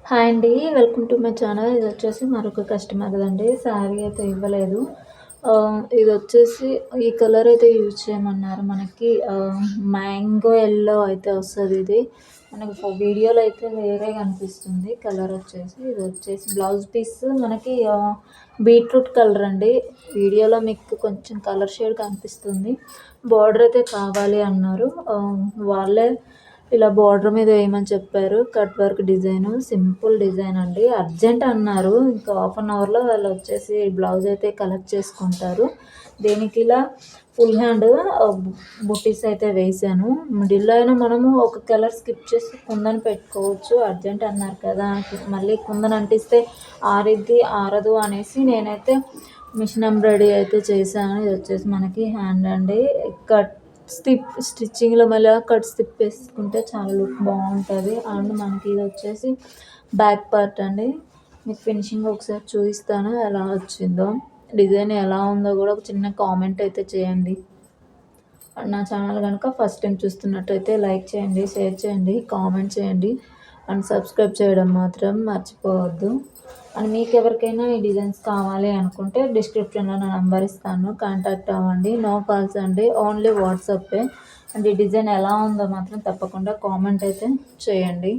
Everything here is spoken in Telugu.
హాయ్ అండి. Welcome to my channel. ఇదొచ్చేసి మరొక కస్టమర్‌దండి. శారీ అయితే ఇవ్వలేదు. ఇదొచ్చేసి ఈ కలర్ అయితే యూజ్ చేయమన్నారు. మనకి మ్యాంగో యెల్లో అయితే వస్తదిది. మనకి వీడియోలో అయితే వేరే కనిపిస్తుంది కలరొచ్చేసి. ఇదొచ్చేసి బ్లౌజ్ పీస్ మనకి బీట్రూట్ కలర్ అండి. వీడియోలో మీకు కొంచెం కలర్ షేడ్ కనిపిస్తుంది. బార్డర్ అయితే కావాలి అన్నారు. వాళ్ళే ఇలా బార్డర్ మీద వేయమని చెప్పారు. Cut work design. Simple design అండి. అర్జెంట్ అన్నారు. ఇంకా హాఫ్ అన్ అవర్‌లో వాళ్ళొచ్చేసి బ్లౌజ్ అయితే కలెక్ట్ చేసుకుంటారు. దీనికి ఇలా ఫుల్ హ్యాండ్ బుటీస్ అయితే వేశాను. మిడిల్‌లో అయినా మనము ఒక కలర్ స్కిప్ చేసి కుందన్ పెట్టుకోవచ్చు. అర్జెంట్ అన్నారు కదా! మళ్ళీ కుందన్ అంటిస్తే ఆరిద్ది, ఆరదు అనేసి నేనైతే మిషన్ ఎంబ్రాయిడరీ అయితే చేశాను. ఇదొచ్చేసి మనకి హ్యాండ్ అండి. కట్ స్టిచ్చింగ్‌లో మళ్ళీ కట్ స్టిప్ వేసుకుంటే చాలా లుక్ బాగుంటుంది. అండ్ మనకి ఇది వచ్చేసి బ్యాక్ పార్ట్ అండి. మీకు ఫినిషింగ్ ఒకసారి చూపిస్తాను ఎలా వచ్చిందో. డిజైన్ ఎలా ఉందో కూడా ఒక చిన్న కామెంట్ అయితే చేయండి. నా ఛానల్ కనుక ఫస్ట్ టైం చూస్తున్నట్టయితే లైక్ చేయండి, షేర్ చేయండి, కామెంట్ చేయండి అండ్ సబ్స్క్రైబ్ చేయడం మాత్రం మర్చిపోవద్దు. అండ్ మీకు ఎవరికైనా ఈ డిజైన్స్ కావాలి అనుకుంటే డిస్క్రిప్షన్లో నా నెంబర్ ఇస్తాను, కాంటాక్ట్ అవ్వండి. నో కాల్స్ అండి, ఓన్లీ వాట్సాపే. అండ్ ఈ డిజైన్ ఎలా ఉందో మాత్రం తప్పకుండా కామెంట్ అయితే చేయండి.